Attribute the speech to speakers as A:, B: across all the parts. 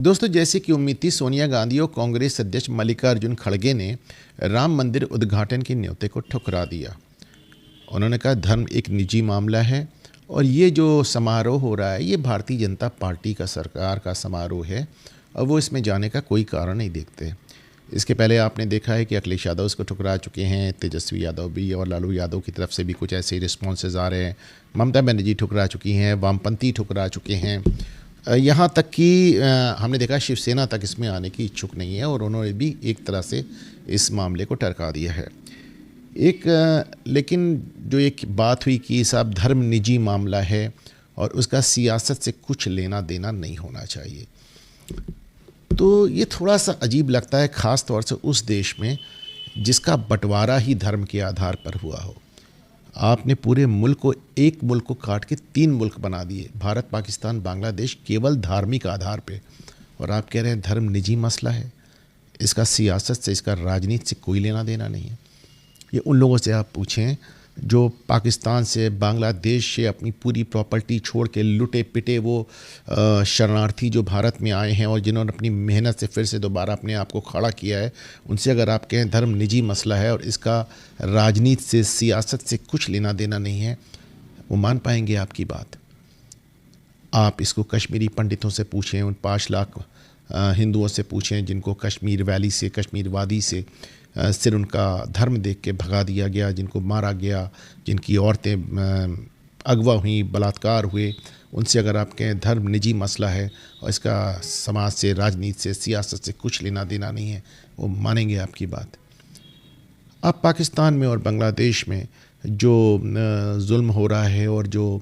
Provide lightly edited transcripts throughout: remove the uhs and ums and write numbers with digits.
A: दोस्तों, जैसे कि उम्मीद थी, सोनिया गांधी और कांग्रेस अध्यक्ष मल्लिकार्जुन खड़गे ने राम मंदिर उद्घाटन के न्योते को ठुकरा दिया। उन्होंने कहा धर्म एक निजी मामला है और ये जो समारोह हो रहा है ये भारतीय जनता पार्टी का सरकार का समारोह है और वो इसमें जाने का कोई कारण नहीं देखते। इसके पहले आपने देखा है कि अखिलेश यादव इसको ठुकरा चुके हैं, तेजस्वी यादव भी, और लालू यादव की तरफ से भी कुछ ऐसे रिस्पॉन्सेज आ रहे हैं। ममता बनर्जी ठुकरा चुकी हैं, वामपंथी ठुकरा चुके हैं, यहाँ तक कि हमने देखा शिवसेना तक इसमें आने की इच्छुक नहीं है और उन्होंने भी एक तरह से इस मामले को टरका दिया है। लेकिन जो एक बात हुई कि साहब धर्म निजी मामला है और उसका सियासत से कुछ लेना देना नहीं होना चाहिए, तो ये थोड़ा सा अजीब लगता है, ख़ास तौर से उस देश में जिसका बंटवारा ही धर्म के आधार पर हुआ हो। आपने पूरे मुल्क को, एक मुल्क को काट के 3 मुल्क बना दिए, भारत, पाकिस्तान, बांग्लादेश, केवल धार्मिक आधार पे, और आप कह रहे हैं धर्म निजी मसला है। इसका सियासत से, इसका राजनीति से कोई लेना देना नहीं है। ये उन लोगों से आप पूछें जो पाकिस्तान से, बांग्लादेश से अपनी पूरी प्रॉपर्टी छोड़ के लुटे पिटे वो शरणार्थी जो भारत में आए हैं और जिन्होंने अपनी मेहनत से फिर से दोबारा अपने आप को खड़ा किया है, उनसे अगर आप कहें धर्म निजी मसला है और इसका राजनीति से, सियासत से कुछ लेना देना नहीं है, वो मान पाएंगे आपकी बात? आप इसको कश्मीरी पंडितों से पूछें, उन 5 लाख हिंदुओं से पूछें जिनको कश्मीर वैली से, कश्मीर वादी से सिर्फ उनका धर्म देख के भगा दिया गया, जिनको मारा गया, जिनकी औरतें अगवा हुई, बलात्कार हुए, उनसे अगर आप कहें धर्म निजी मसला है और इसका समाज से, राजनीति से, सियासत से कुछ लेना देना नहीं है, वो मानेंगे आपकी बात? अब पाकिस्तान में और बांग्लादेश में जो जुल्म हो रहा है और जो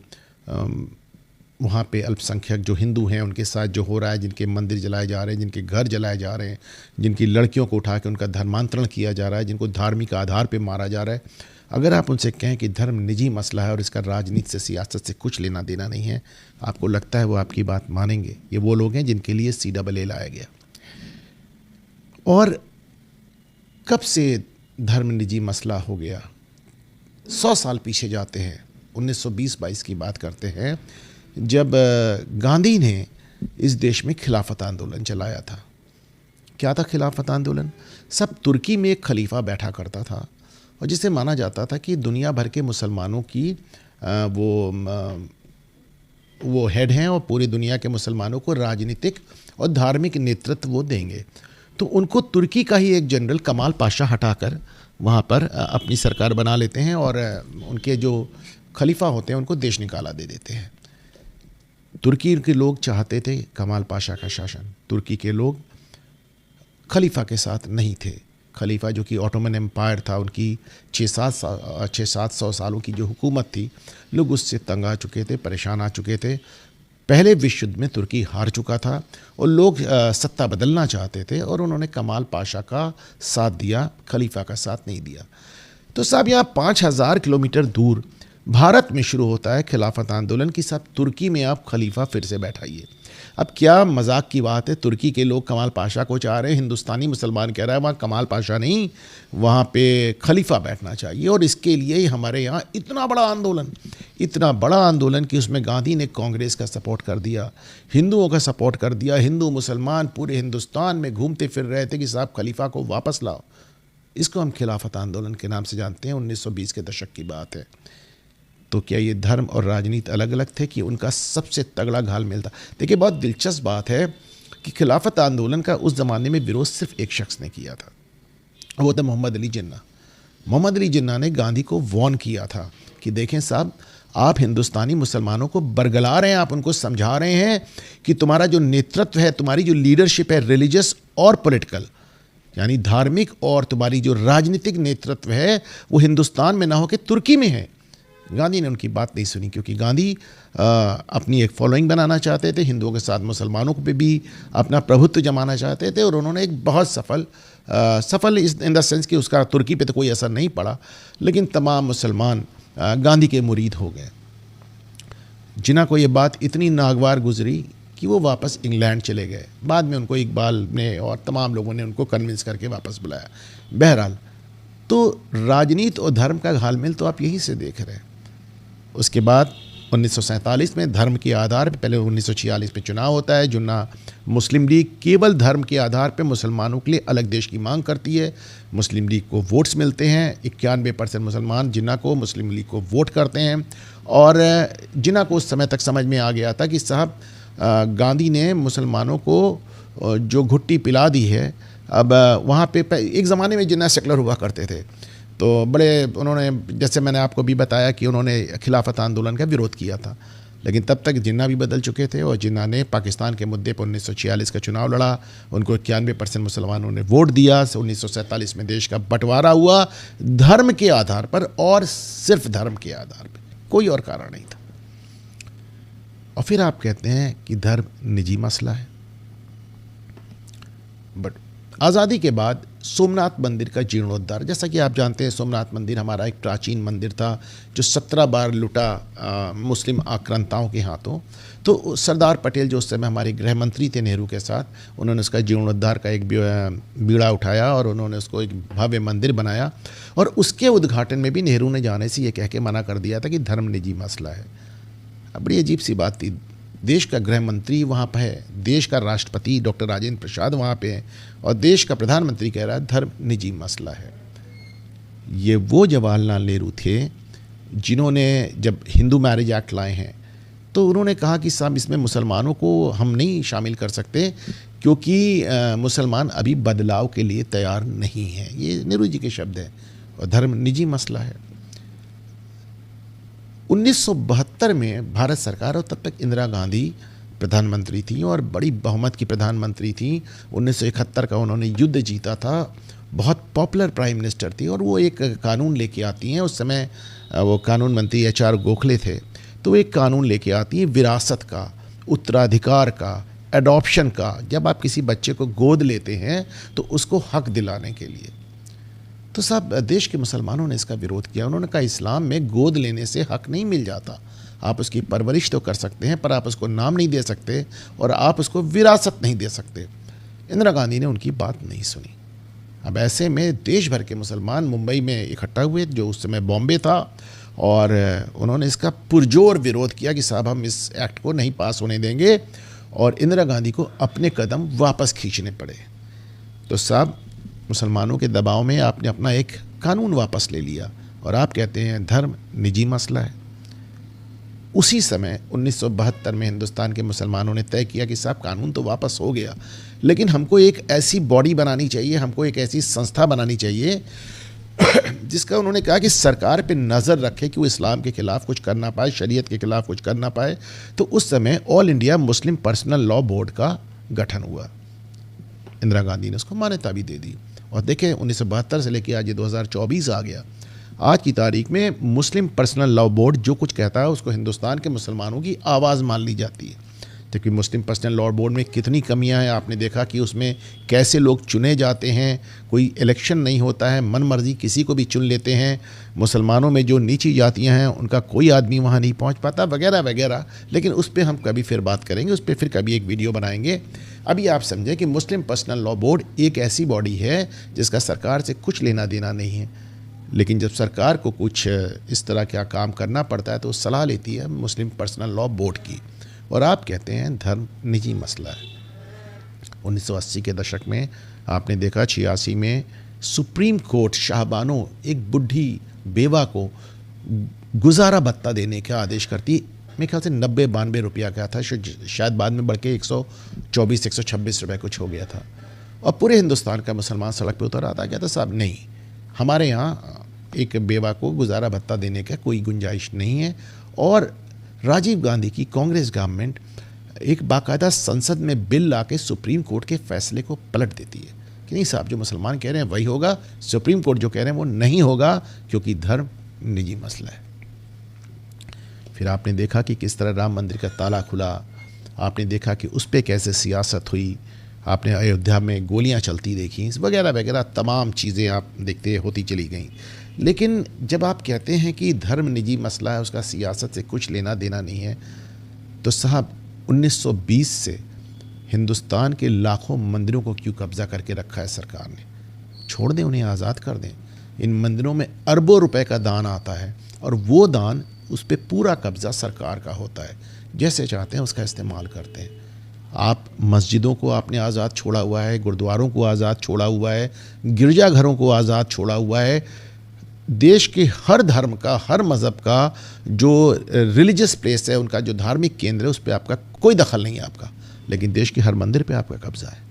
A: वहाँ पे अल्पसंख्यक जो हिंदू हैं उनके साथ जो हो रहा है, जिनके मंदिर जलाए जा रहे हैं, जिनके घर जलाए जा रहे हैं, जिनकी लड़कियों को उठा के उनका धर्मांतरण किया जा रहा है, जिनको धार्मिक आधार पे मारा जा रहा है, अगर आप उनसे कहें कि धर्म निजी मसला है और इसका राजनीति से, सियासत से कुछ लेना देना नहीं है, आपको लगता है वो आपकी बात मानेंगे? ये वो लोग हैं जिनके लिए CAA लाया गया। और कब से धर्म निजी मसला हो गया? 100 साल पीछे जाते हैं, 1920-22 की बात करते हैं, जब गांधी ने इस देश में खिलाफत आंदोलन चलाया था। क्या था खिलाफत आंदोलन? सब तुर्की में एक खलीफा बैठा करता था और जिसे माना जाता था कि दुनिया भर के मुसलमानों की वो हेड हैं और पूरी दुनिया के मुसलमानों को राजनीतिक और धार्मिक नेतृत्व वो देंगे। तो उनको तुर्की का ही एक जनरल कमाल पाशा हटाकर वहाँ पर अपनी सरकार बना लेते हैं और उनके जो खलीफा होते हैं उनको देश निकाला दे देते हैं। तुर्की के लोग चाहते थे कमाल पाशा का शासन, तुर्की के लोग खलीफा के साथ नहीं थे। खलीफा जो कि ऑटोमन एम्पायर था, उनकी 600-700 सालों की जो हुकूमत थी, लोग उससे तंग आ चुके थे, परेशान आ चुके थे। पहले विश्व युद्ध में तुर्की हार चुका था और लोग सत्ता बदलना चाहते थे और उन्होंने कमाल पाशा का साथ दिया, खलीफा का साथ नहीं दिया। तो साहब यहाँ 5000 किलोमीटर दूर भारत में शुरू होता है खिलाफत आंदोलन की साहब तुर्की में आप खलीफा फिर से बैठाइए। अब क्या मजाक की बात है, तुर्की के लोग कमाल पाशा को चाह रहे हैं, हिंदुस्तानी मुसलमान कह रहा है वहाँ कमाल पाशा नहीं, वहाँ पे खलीफा बैठना चाहिए। और इसके लिए ही हमारे यहाँ इतना बड़ा आंदोलन कि उसमें गांधी ने कांग्रेस का सपोर्ट कर दिया, हिंदुओं का सपोर्ट कर दिया। हिंदू मुसलमान पूरे हिंदुस्तान में घूमते फिर रहे थे कि साहब खलीफा को वापस लाओ। इसको हम खिलाफत आंदोलन के नाम से जानते हैं। 1920 के दशक की बात है। तो क्या ये धर्म और राजनीति अलग अलग थे कि उनका सबसे तगड़ा घालमेल था? देखिए, बहुत दिलचस्प बात है कि खिलाफत आंदोलन का उस ज़माने में विरोध सिर्फ एक शख्स ने किया था, वो था मोहम्मद अली जिन्ना। मोहम्मद अली जिन्ना ने गांधी को वॉर्न किया था कि देखें साहब, आप हिंदुस्तानी मुसलमानों को बरगला रहे हैं, आप उनको समझा रहे हैं कि तुम्हारा जो नेतृत्व है, तुम्हारी जो लीडरशिप है, रिलीजियस और पॉलिटिकल, यानी धार्मिक, और तुम्हारी जो राजनीतिक नेतृत्व है वो हिंदुस्तान में ना हो के तुर्की में है। गांधी ने उनकी बात नहीं सुनी क्योंकि गांधी अपनी एक फॉलोइंग बनाना चाहते थे, हिंदुओं के साथ मुसलमानों पे भी अपना प्रभुत्व जमाना चाहते थे, और उन्होंने एक बहुत सफल इन द सेंस कि उसका तुर्की पे तो कोई असर नहीं पड़ा, लेकिन तमाम मुसलमान गांधी के मुरीद हो गए। जिन्ना को ये बात इतनी नागवार गुजरी कि वो वापस इंग्लैंड चले गए। बाद में उनको इकबाल ने और तमाम लोगों ने उनको कन्विंस करके वापस बुलाया। बहरहाल, तो राजनीति और धर्म का घालमेल तो आप यहीं से देख रहे हैं। उसके बाद 1947 में धर्म के आधार पर, पहले 1946 में चुनाव होता है। जिन्ना मुस्लिम लीग केवल धर्म के आधार पर मुसलमानों के लिए अलग देश की मांग करती है। मुस्लिम लीग को वोट्स मिलते हैं, 91% मुसलमान जिन्ना को मुस्लिम लीग को वोट करते हैं। और जिन्ना को उस समय तक समझ में आ गया था कि साहब गांधी ने मुसलमानों को जो घुट्टी पिला दी है। अब वहाँ पे एक ज़माने में जिन्ना सेकुलर हुआ करते थे, तो बड़े उन्होंने, जैसे मैंने आपको भी बताया कि उन्होंने खिलाफत आंदोलन का विरोध किया था, लेकिन तब तक जिन्ना भी बदल चुके थे और जिन्ना ने पाकिस्तान के मुद्दे पर 1946 का चुनाव लड़ा। उनको 91% मुसलमानों ने वोट दिया। 1947 में देश का बंटवारा हुआ धर्म के आधार पर, और सिर्फ धर्म के आधार पर, कोई और कारण नहीं था। और फिर आप कहते हैं कि धर्म निजी मसला है। बट आज़ादी के बाद सोमनाथ मंदिर का जीर्णोद्धार, जैसा कि आप जानते हैं सोमनाथ मंदिर हमारा एक प्राचीन मंदिर था जो 17 बार लुटा मुस्लिम आक्रांताओं के हाथों। तो सरदार पटेल जो उस समय हमारे गृह मंत्री थे नेहरू के साथ, उन्होंने उसका जीर्णोद्धार का एक बीड़ा उठाया और उन्होंने उसको एक भव्य मंदिर बनाया। और उसके उद्घाटन में भी नेहरू ने जाने से ये कह के मना कर दिया था कि धर्म निजी मसला है। अब बड़ी अजीब सी बात थी, देश का गृह मंत्री वहाँ पर है, देश का राष्ट्रपति डॉक्टर राजेंद्र प्रसाद वहाँ पे है, और देश का प्रधानमंत्री कह रहा है धर्म निजी मसला है। ये वो जवाहरलाल नेहरू थे जिन्होंने जब हिंदू मैरिज एक्ट लाए हैं तो उन्होंने कहा कि साहब इसमें मुसलमानों को हम नहीं शामिल कर सकते क्योंकि मुसलमान अभी बदलाव के लिए तैयार नहीं हैं। ये नेहरू जी के शब्द हैं, और धर्म निजी मसला है। 1972 में भारत सरकार, और तब तक इंदिरा गांधी प्रधानमंत्री थी और बड़ी बहुमत की प्रधानमंत्री थी। 1971 का उन्होंने युद्ध जीता था, बहुत पॉपुलर प्राइम मिनिस्टर थी, और वो एक कानून लेके आती हैं। उस समय वो कानून मंत्री HR गोखले थे। तो एक कानून लेके आती है विरासत का, उत्तराधिकार का, एडॉप्शन का। जब आप किसी बच्चे को गोद लेते हैं तो उसको हक दिलाने के लिए। तो सब देश के मुसलमानों ने इसका विरोध किया। उन्होंने कहा इस्लाम में गोद लेने से हक नहीं मिल जाता। आप उसकी परवरिश तो कर सकते हैं पर आप उसको नाम नहीं दे सकते और आप उसको विरासत नहीं दे सकते। इंदिरा गांधी ने उनकी बात नहीं सुनी। अब ऐसे में देश भर के मुसलमान मुंबई में इकट्ठा हुए, जो उस समय बॉम्बे था, और उन्होंने इसका पुरजोर विरोध किया कि साहब हम इस एक्ट को नहीं पास होने देंगे, और इंदिरा गांधी को अपने कदम वापस खींचने पड़े। तो साहब मुसलमानों के दबाव में आपने अपना एक कानून वापस ले लिया और आप कहते हैं धर्म निजी मसला है। उसी समय 1972 में हिंदुस्तान के मुसलमानों ने तय किया कि साहब कानून तो वापस हो गया, लेकिन हमको एक ऐसी बॉडी बनानी चाहिए, हमको एक ऐसी संस्था बनानी चाहिए जिसका उन्होंने कहा कि सरकार पे नज़र रखे कि वो इस्लाम के खिलाफ कुछ कर ना पाए, शरीयत के खिलाफ कुछ कर ना पाए। तो उस समय all India Muslim personal law board का गठन हुआ। इंदिरा गांधी ने उसको मान्यता भी दे दी। और देखें 1972 से लेकर आज 2024 आ गया। आज की तारीख में मुस्लिम पर्सनल लॉ बोर्ड जो कुछ कहता है उसको हिंदुस्तान के मुसलमानों की आवाज़ मान ली जाती है। क्योंकि मुस्लिम पर्सनल लॉ बोर्ड में कितनी कमियां हैं आपने देखा कि उसमें कैसे लोग चुने जाते हैं, कोई इलेक्शन नहीं होता है, मन मर्जी किसी को भी चुन लेते हैं। मुसलमानों में जो नीची जातियां हैं उनका कोई आदमी वहां नहीं पहुंच पाता, वगैरह वगैरह। लेकिन उस पर हम कभी फिर बात करेंगे, उस पर फिर कभी एक वीडियो बनाएंगे। अभी आप समझें कि मुस्लिम पर्सनल लॉ बोर्ड एक ऐसी बॉडी है जिसका सरकार से कुछ लेना देना नहीं है, लेकिन जब सरकार को कुछ इस तरह का काम करना पड़ता है तो सलाह लेती है मुस्लिम पर्सनल लॉ बोर्ड की। और आप कहते हैं धर्म निजी मसला है। 1980 के दशक में आपने देखा 86 में सुप्रीम कोर्ट शाहबानो एक बुढ़ी बेवा को गुजारा भत्ता देने का आदेश करती। मेरे ख्याल से 90-92 रुपया का था, शायद बाद में बढ़ के 124-126 रुपये कुछ हो गया था। और पूरे हिंदुस्तान का मुसलमान सड़क पे उतर आता, कहता साहब नहीं, हमारे यहाँ एक बेवा को गुजारा भत्ता देने का कोई गुंजाइश नहीं है। और राजीव गांधी की कांग्रेस गवर्नमेंट एक बाकायदा संसद में बिल ला के सुप्रीम कोर्ट के फैसले को पलट देती है कि नहीं साहब जो मुसलमान कह रहे हैं वही होगा, सुप्रीम कोर्ट जो कह रहे हैं वो नहीं होगा, क्योंकि धर्म निजी मसला है। फिर आपने देखा कि किस तरह राम मंदिर का ताला खुला, आपने देखा कि उस पर कैसे सियासत हुई, आपने अयोध्या में गोलियां चलती देखी, वगैरह वगैरह तमाम चीज़ें आप देखते होती चली गई। लेकिन जब आप कहते हैं कि धर्म निजी मसला है, उसका सियासत से कुछ लेना देना नहीं है, तो साहब 1920 से हिंदुस्तान के लाखों मंदिरों को क्यों कब्जा करके रखा है सरकार ने? छोड़ दें, उन्हें आज़ाद कर दें। इन मंदिरों में अरबों रुपए का दान आता है और वो दान उस पर पूरा कब्ज़ा सरकार का होता है, जैसे चाहते हैं उसका इस्तेमाल करते हैं। आप मस्जिदों को आपने आज़ाद छोड़ा हुआ है, गुरुद्वारों को आज़ाद छोड़ा हुआ है, गिरजाघरों को आज़ाद छोड़ा हुआ है। देश के हर धर्म का, हर मज़हब का जो रिलीजियस प्लेस है, उनका जो धार्मिक केंद्र है, उस पर आपका कोई दखल नहीं है आपका, लेकिन देश के हर मंदिर पे आपका कब्ज़ा है।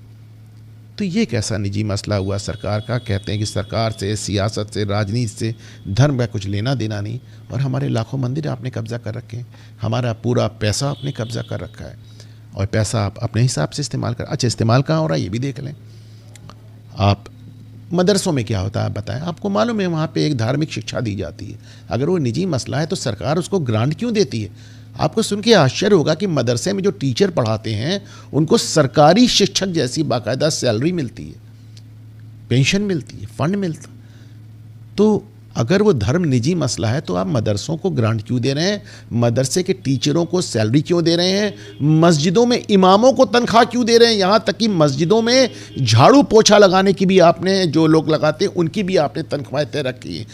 A: तो ये कैसा निजी मसला हुआ सरकार का? कहते हैं कि सरकार से, सियासत से, राजनीति से, धर्म का कुछ लेना देना नहीं, और हमारे लाखों मंदिर आपने कब्ज़ा कर रखे हैं, हमारा पूरा पैसा आपने कब्ज़ा कर रखा है, और पैसा आप अपने हिसाब से इस्तेमाल कर। अच्छा, इस्तेमाल कहाँ हो रहा है ये भी देख लें। आप मदरसों में क्या होता है आप बताएं। आपको मालूम है वहाँ पे एक धार्मिक शिक्षा दी जाती है, अगर वो निजी मसला है तो सरकार उसको ग्रांट क्यों देती है? आपको सुन के आश्चर्य होगा कि मदरसे में जो टीचर पढ़ाते हैं उनको सरकारी शिक्षक जैसी बाकायदा सैलरी मिलती है, पेंशन मिलती है, फंड मिलता। तो अगर वो धर्म निजी मसला है तो आप मदरसों को ग्रांट क्यों दे रहे हैं? मदरसे के टीचरों को सैलरी क्यों दे रहे हैं? मस्जिदों में इमामों को तनख्वाह क्यों दे रहे हैं? यहाँ तक कि मस्जिदों में झाड़ू पोछा लगाने की भी आपने, जो लोग लगाते हैं उनकी भी आपने तनख्वाह तय रखी है।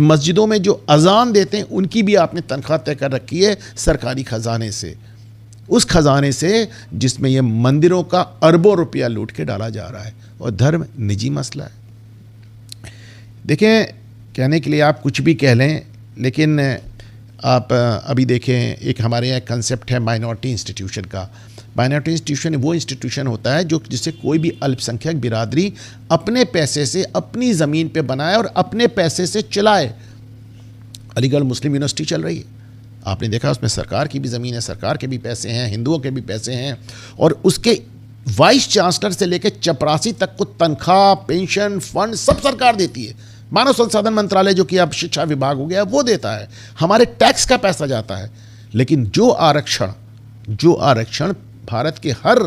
A: मस्जिदों में जो अजान देते हैं उनकी भी आपने तनख्वाह तय कर रखी है सरकारी खजाने से, उस खजाने से जिसमें ये मंदिरों का अरबों रुपया लूट के डाला जा रहा है, और धर्म निजी मसला है। देखें, कहने के लिए आप कुछ भी कह लें, लेकिन आप अभी देखें, एक हमारे यहाँ कंसेप्ट है माइनॉरिटी इंस्टीट्यूशन का। माइनॉरिटी इंस्टीट्यूशन वो इंस्टीट्यूशन होता है जो जिसे कोई भी अल्पसंख्यक बिरादरी अपने पैसे से अपनी ज़मीन पे बनाए और अपने पैसे से चलाए। अलीगढ़ मुस्लिम यूनिवर्सिटी चल रही है, आपने देखा, उसमें सरकार की भी ज़मीन है, सरकार के भी पैसे हैं, हिंदुओं के भी पैसे हैं, और उसके वाइस चांसलर से लेकर चपरासी तक को तनख्वाह, पेंशन, फंड सब सरकार देती है। मानव संसाधन मंत्रालय, जो कि अब शिक्षा विभाग हो गया, वो देता है, हमारे टैक्स का पैसा जाता है। लेकिन जो आरक्षण भारत के हर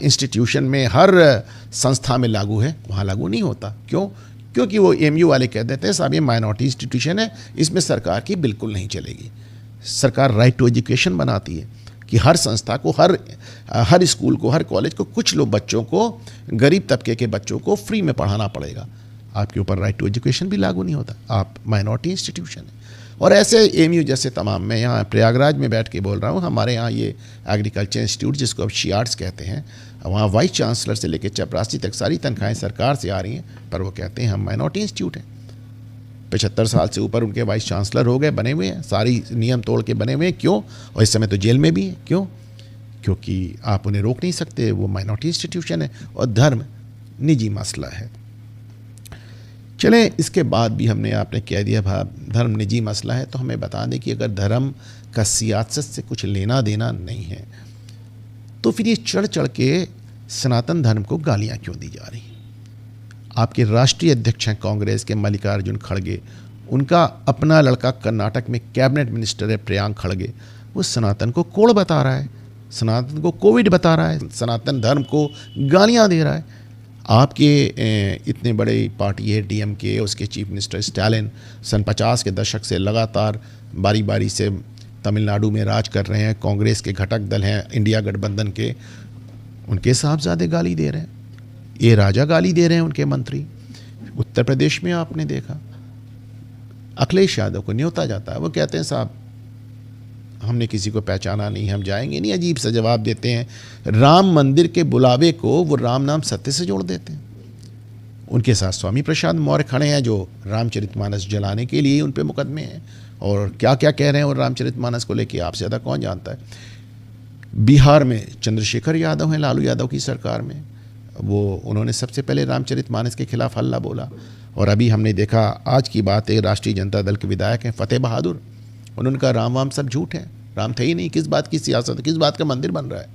A: इंस्टीट्यूशन में, हर संस्था में लागू है, वहाँ लागू नहीं होता। क्यों? क्योंकि वो एमयू वाले कह देते हैं साहब ये माइनॉरिटी इंस्टीट्यूशन है, इसमें सरकार की बिल्कुल नहीं चलेगी। सरकार राइट टू एजुकेशन बनाती है कि हर संस्था को, हर स्कूल को, हर कॉलेज को, कुछ लोग बच्चों को, गरीब तबके के बच्चों को फ्री में पढ़ाना पड़ेगा। आपके ऊपर राइट टू एजुकेशन भी लागू नहीं होता, आप माइनॉरिटी इंस्टीट्यूशन है। और ऐसे एमयू जैसे तमाम, मैं यहाँ प्रयागराज में बैठ के बोल रहा हूँ, हमारे यहाँ ये एग्रीकल्चर इंस्टीट्यूट, जिसको अब शियार्ट्स कहते हैं, वहाँ वाइस चांसलर से लेकर चपरासी तक सारी तनख्वाहें सरकार से आ रही हैं, पर वो कहते हैं हम माइनॉरिटी इंस्टीट्यूट हैं। 75 साल से ऊपर उनके वाइस चांसलर हो गए, बने हुए हैं, सारी नियम तोड़ के बने हुए हैं। क्यों? और इस समय तो जेल में भी हैं। क्यों? क्योंकि आप उन्हें रोक नहीं सकते, वो माइनॉरिटी इंस्टीट्यूशन है, और धर्म निजी मसला है। चलें, इसके बाद भी हमने आपने कह दिया धर्म निजी मसला है, तो हमें बता दें कि अगर धर्म का सियासत से कुछ लेना देना नहीं है, तो फिर ये चढ़ चढ़ के सनातन धर्म को गालियां क्यों दी जा रही हैं? आपके राष्ट्रीय अध्यक्ष हैं कांग्रेस के मल्लिकार्जुन खड़गे, उनका अपना लड़का कर्नाटक में कैबिनेट मिनिस्टर है प्रियांक खड़गे, वो सनातन को कोड़ बता रहा है, सनातन को कोविड बता रहा है, सनातन धर्म को गालियाँ दे रहा है। आपके इतने बड़े पार्टी है डीएमके, उसके चीफ मिनिस्टर स्टालिन सन 50 के दशक से लगातार बारी बारी से तमिलनाडु में राज कर रहे हैं। कांग्रेस के घटक दल हैं इंडिया गठबंधन के, उनके साहबजादे गाली दे रहे हैं, ये राजा गाली दे रहे हैं उनके मंत्री। उत्तर प्रदेश में आपने देखा अखिलेश यादव को न्योता जाता है, वो कहते हैं साहब हमने किसी को पहचाना नहीं, हम जाएंगे नहीं, अजीब सा जवाब देते हैं। राम मंदिर के बुलावे को वो राम नाम सत्य से जोड़ देते हैं। उनके साथ स्वामी प्रसाद मौर्य खड़े हैं जो रामचरितमानस जलाने के लिए उन पे मुकदमे हैं, और क्या क्या कह रहे हैं और रामचरितमानस को लेके आपसे ज़्यादा कौन जानता है। बिहार में चंद्रशेखर यादव हैं, लालू यादव की सरकार में, वो उन्होंने सबसे पहले रामचरितमानस के खिलाफ हल्ला बोला। और अभी हमने देखा, आज की बात है, राष्ट्रीय जनता दल के विधायक हैं फतेह बहादुर, उन्होंने कहा राम वाम सब झूठ है, राम थे ही नहीं, किस बात की सियासत, किस बात का मंदिर बन रहा है।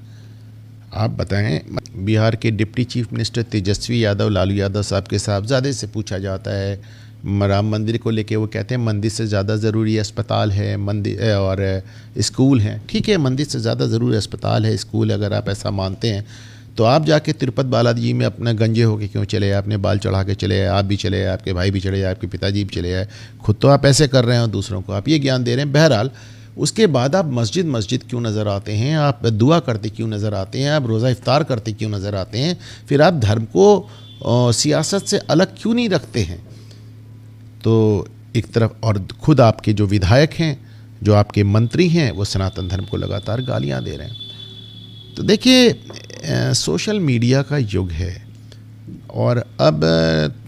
A: आप बताएं, बिहार के deputy chief minister Tejashwi Yadav, Lalu Yadav साहब के साहबजादे से पूछा जाता है राम मंदिर को लेके, वो कहते हैं मंदिर से ज़्यादा ज़रूरी अस्पताल है, मंदिर और स्कूल हैं। ठीक है, मंदिर से ज़्यादा ज़रूरी अस्पताल है, स्कूल, अगर आप ऐसा मानते हैं तो आप जाके तिरुपति बालाजी में अपना गंजे होके क्यों चले आए, अपने बाल चढ़ा के चले आए, आप भी चले आए, आपके भाई भी चले आए, आपके पिताजी भी चले आए। खुद तो आप ऐसे कर रहे हैं और दूसरों को आप ये ज्ञान दे रहे हैं। बहरहाल, उसके बाद आप मस्जिद क्यों नज़र आते हैं, आप दुआ करते क्यों नज़र आते हैं, आप रोज़ा इफ्तार करते क्यों नज़र आते हैं, फिर आप धर्म को सियासत से अलग क्यों नहीं रखते हैं। तो एक तरफ, और खुद आपके जो विधायक हैं जो आपके मंत्री हैं वो सनातन धर्म को लगातार गालियां दे रहे हैं। तो देखिए सोशल मीडिया का युग है और अब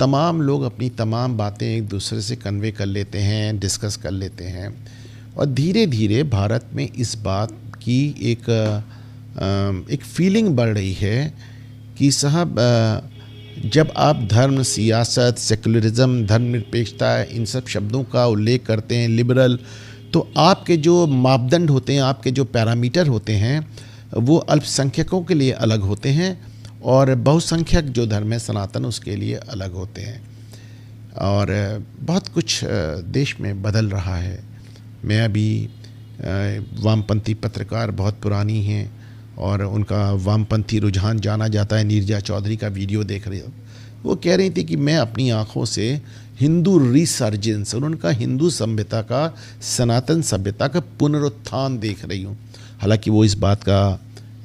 A: तमाम लोग अपनी तमाम बातें एक दूसरे से कन्वे कर लेते हैं, डिस्कस कर लेते हैं और धीरे धीरे भारत में इस बात की एक फीलिंग बढ़ रही है कि साहब जब आप धर्म, सियासत, सेकुलरिज्म, धर्मनिरपेक्षता इन सब शब्दों का उल्लेख करते हैं, लिबरल, तो आपके जो मापदंड होते हैं, आपके जो पैरामीटर होते हैं वो अल्पसंख्यकों के लिए अलग होते हैं और बहुसंख्यक जो धर्म है सनातन उसके लिए अलग होते हैं। और बहुत कुछ देश में बदल रहा है। मैं अभी वामपंथी पत्रकार बहुत पुरानी हैं और उनका वामपंथी रुझान जाना जाता है, नीरजा चौधरी का वीडियो देख रही हूँ। वो कह रही थी कि मैं अपनी आँखों से हिंदू रिसर्जेंस और उनका हिंदू सभ्यता का, सनातन सभ्यता का पुनरुत्थान देख रही हूँ। हालांकि वो इस बात का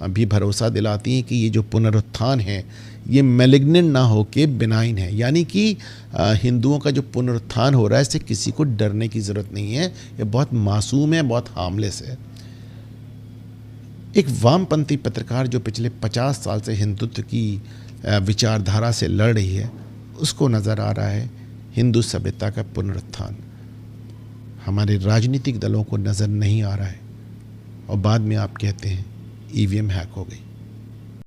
A: भी भरोसा दिलाती हैं कि ये जो पुनरुत्थान है ये मैलिग्नेंट ना हो के बिनाइन है, यानी कि हिंदुओं का जो पुनरुत्थान हो रहा है इससे किसी को डरने की ज़रूरत नहीं है, ये बहुत मासूम है, बहुत हार्मलेस है। एक वामपंथी पत्रकार जो पिछले 50 साल से हिंदुत्व की विचारधारा से लड़ रही है, उसको नज़र आ रहा है हिंदू सभ्यता का पुनरुत्थान। हमारे राजनीतिक दलों को नज़र नहीं आ रहा है और बाद में आप कहते हैं ईवीएम हैक हो गई।